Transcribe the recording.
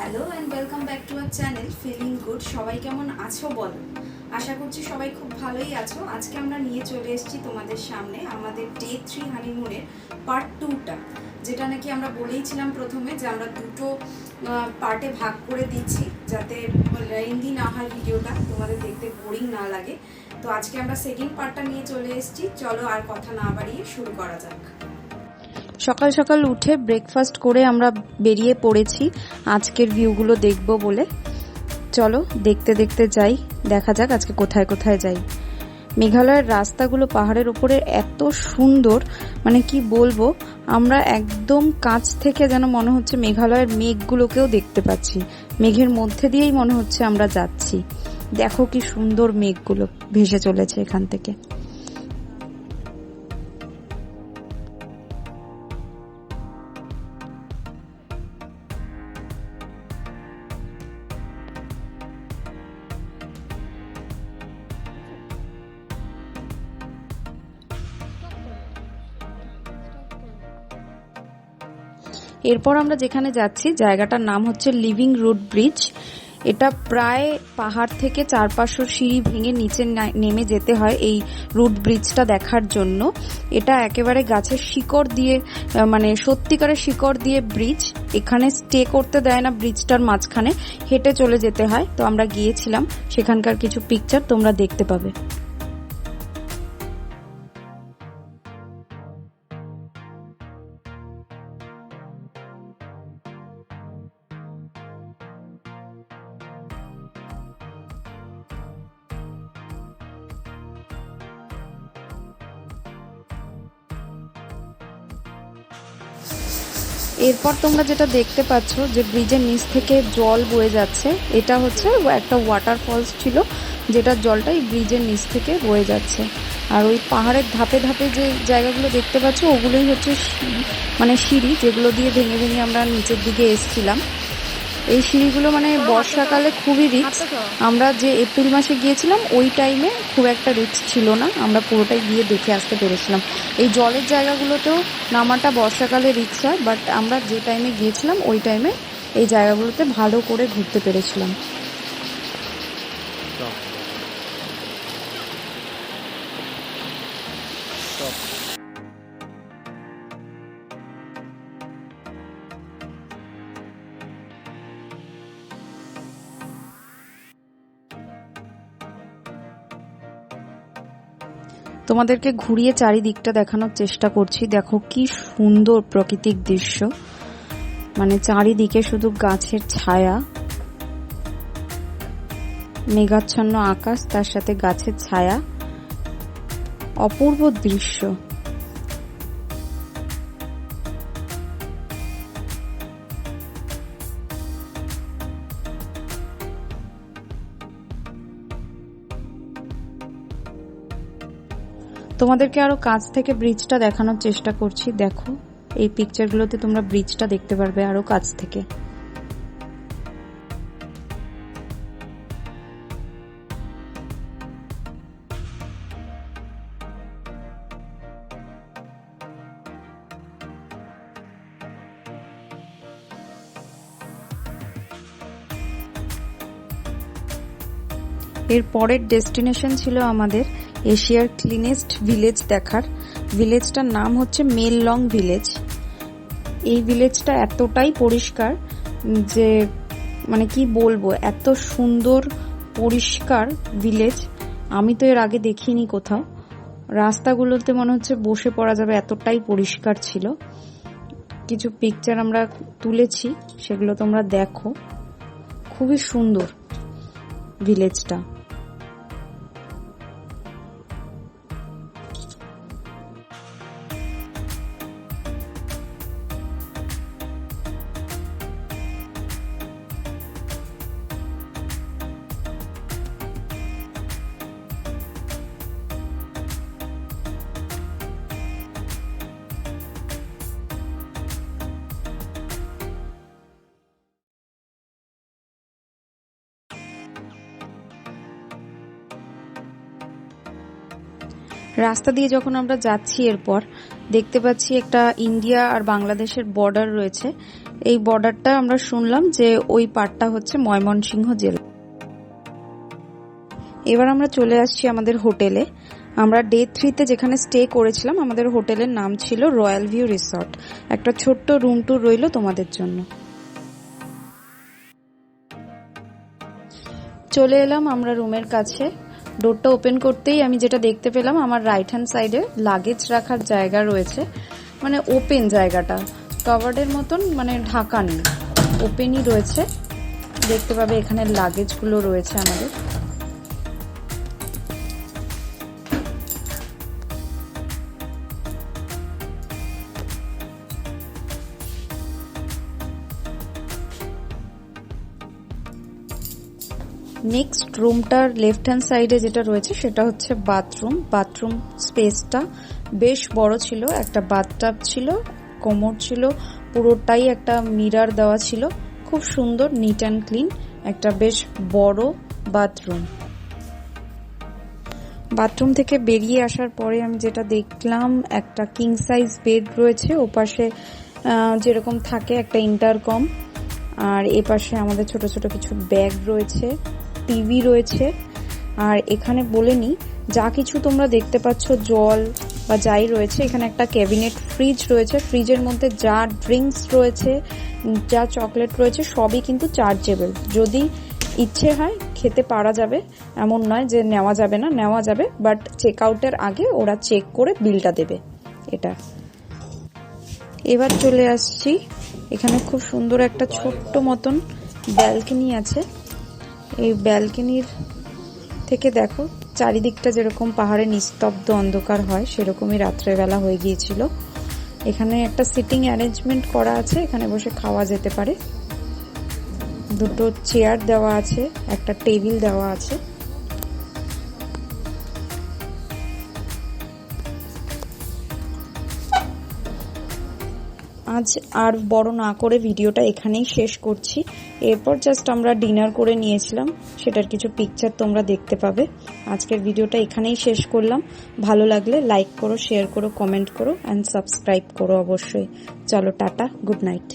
Hello and welcome back to our channel feeling good. সবাই কেমন আছো বলো? আশা করছি সবাই খুব ভালোই আছো। আজকে আমরা নিয়ে চলে এসেছি তোমাদের সামনে আমাদের ডে 3 হানিমুনের পার্ট 2টা, যেটা নাকি আমরা বলেইছিলাম প্রথমে যে আমরা দুটো পার্টে ভাগ করে দিচ্ছি যাতে লেন্দি না হয় ভিডিওটা, তোমাদের দেখতে বোরিং না লাগে। তো আজকে আমরা সেকেন্ড পার্টটা নিয়ে চলে এসেছি। চলো আর কথা না বাড়িয়ে শুরু করা যাক। সকাল সকাল উঠে ব্রেকফাস্ট করে আমরা বেরিয়ে পড়েছি আজকের ভিউগুলো দেখব বলে। চলো দেখতে দেখতে যাই, দেখা যাক আজকে কোথায় কোথায় যাই। মেঘালয়ের রাস্তাগুলো পাহাড়ের উপরে এত সুন্দর, মানে কি বলবো, আমরা একদম কাছ থেকে যেন মনে হচ্ছে মেঘালয়ের মেঘগুলোকেও দেখতে পাচ্ছি। মেঘের মধ্যে দিয়েই মনে হচ্ছে আমরা যাচ্ছি। দেখো কি সুন্দর মেঘগুলো ভেসে চলেছে এখান থেকে। এরপর আমরা যেখানে যাচ্ছি জায়গাটার নাম হচ্ছে লিভিংরুটব্রিজ। এটা প্রায় পাহাড় থেকে 400-500 সিঁড়ি ভেঙে নিচে নেমে যেতে হয় এই রুট ব্রিজটা দেখার জন্য। এটা একেবারে গাছের শিকড় দিয়ে, মানে সত্যিকারের শিকড় দিয়ে ব্রিজ। এখানে স্টে করতে দেয় না, ব্রিজটার মাঝখানে হেঁটে চলে যেতে হয়। তো আমরা গিয়েছিলাম, সেখানকার কিছু পিকচার তোমরা দেখতে পাবে। এরপর তোমরা যেটা দেখতে পাচ্ছ যে ব্রিজের নিচ থেকে জল বয়ে যাচ্ছে, এটা হচ্ছে একটা ওয়াটার ফলস ছিল যেটার জলটা এই ব্রিজের নিচ থেকে বয়ে যাচ্ছে। আর ওই পাহাড়ের ধাপে ধাপে যে জায়গাগুলো দেখতে পাচ্ছ ওগুলোই হচ্ছে মানে সিঁড়ি, যেগুলো দিয়ে ভেঙে ভেঙে আমরা নিচের দিকে এসেছিলাম। এই সিঁড়িগুলো মানে বর্ষাকালে খুবই রিস্ক। আমরা যে এপ্রিল মাসে গিয়েছিলাম ওই টাইমে খুব একটা রিস্ক ছিল না, আমরা পুরোটাই গিয়ে দেখে আসতে পেরেছিলাম। এই জলের জায়গাগুলোতেও নামাটা বর্ষাকালে রিস্ক হয়, বাট আমরা যে টাইমে গিয়েছিলাম ওই টাইমে এই জায়গাগুলোতে ভালো করে ঘুরতে পেরেছিলাম। তোমাদেরকে ঘুরিয়ে চারিদিকটা দেখানোর চেষ্টা করছি। দেখো কি সুন্দর প্রাকৃতিক দৃশ্য, মানে চারিদিকে শুধু গাছের ছায়া, মেঘাচ্ছন্ন আকাশ, তার সাথে গাছের ছায়া, অপূর্ব দৃশ্য। তোমাদেরকে আরো কাছ থেকে ব্রিজটা দেখানোর চেষ্টা করছি। দেখো এই পিকচারগুলোতে তোমরা ব্রিজটা দেখতে পারবে আরো কাছ থেকে। এর পরের ডেস্টিনেশন ছিল আমাদের এশিয়ার ক্লিনেস্ট ভিলেজ দেখার। ভিলেজটার নাম হচ্ছে মেললং ভিলেজ। এই ভিলেজটা এতটাই পরিষ্কার যে মানে কি বলবো, এত সুন্দর পরিষ্কার ভিলেজ আমি তো এর আগে দেখিনি কোথাও। রাস্তাগুলোতে মনে হচ্ছে বসে পড়া যাবে, এতটাই পরিষ্কার ছিল। কিছু পিকচার আমরা তুলেছি, সেগুলো তোমরা দেখো। খুবই সুন্দর ভিলেজটা। রাস্তা দিয়ে যখন আমরা যাচ্ছি এরপর দেখতে পাচ্ছি একটা ইন্ডিয়া আর বাংলাদেশের বর্ডার রয়েছে। এই বর্ডারটা আমরা শুনলাম যে ওই পার্টটা হচ্ছে ময়মনসিংহ জেলা। এবার আমরা চলে আসছি আমাদের হোটেলে। আমরা ডে 3-তে যেখানে স্টে করেছিলাম আমাদের হোটেলের নাম ছিল রয়্যাল ভিউ রিসর্ট। একটা ছোট্ট রুম ট্যুর রইল তোমাদের জন্য। চলে এলাম আমরা রুমের কাছে। ডোরটা ওপেন করতেই আমি যেটা দেখতে পেলাম, আমার রাইট হ্যান্ড সাইডে লাগেজ রাখার জায়গা রয়েছে, মানে ওপেন জায়গাটা, কভার্ডের মতন, মানে ঢাকা নেই, ওপেনই রয়েছে। দেখতে পাবে এখানে লাগেজগুলো রয়েছে আমাদের। নেক্সট রুমটার লেফট হ্যান্ড সাইডে যেটা রয়েছে সেটা হচ্ছে বাথরুম। বাথরুম স্পেসটা বেশ বড় ছিল, একটা বাথটাব ছিল, কোমোড ছিল, পুরোটাই একটা মিরর দেওয়া ছিল, খুব সুন্দর, নিট অ্যান্ড ক্লিন, একটা বেশ বড় বাথরুম। বাথরুম থেকে বেরিয়ে আসার পরে আমি যেটা দেখলাম, একটা কিং সাইজ বেড রয়েছে, ওপাশে যেরকম থাকে একটা ইন্টারকম, আর এপাশে আমাদের ছোট ছোট কিছু ব্যাগ রয়েছে, টিভি রয়েছে। আর এখানে বলে নি, যা কিছু তোমরা দেখতে পাচ্ছ জল বা যাই রয়েছে, এখানে একটা ক্যাবিনেট ফ্রিজ রয়েছে। ফ্রিজের মধ্যে যা ড্রিঙ্কস রয়েছে, যা চকলেট রয়েছে, সবই কিন্তু চার্জেবল। যদি ইচ্ছে হয় খেতে পারা যাবে, এমন নয় যে নেওয়া যাবে না, নেওয়া যাবে, বাট চেক আউটের আগে ওরা চেক করে বিলটা দেবে। এটা এবার চলে আসছি, এখানে খুব সুন্দর একটা ছোট্ট মতন ব্যালকনি আছে। এই ব্যালকনির থেকে দেখো চারিদিকটা যেরকম পাহাড়ে নিস্তব্ধ অন্ধকার হয়, সেরকমই রাত্রেবেলা হয়ে গিয়েছিল। এখানে একটা সিটিং অ্যারেঞ্জমেন্ট করা আছে, এখানে বসে খাওয়া যেতে পারে। দুটো চেয়ার দেওয়া আছে, একটা টেবিল দেওয়া আছে। আজ আর বড় না করে ভিডিওটা এখানেই শেষ করছি। এরপর জাস্ট আমরা ডিনার করে নিয়েছিলাম, সেটার কিছু পিকচার তোমরা দেখতে পাবে। আজকের ভিডিওটা এখানেই শেষ করলাম। ভালো লাগলে লাইক করো, শেয়ার করো, কমেন্ট করো অ্যান্ড সাবস্ক্রাইব করো অবশ্যই। চলো টাটা, গুড নাইট।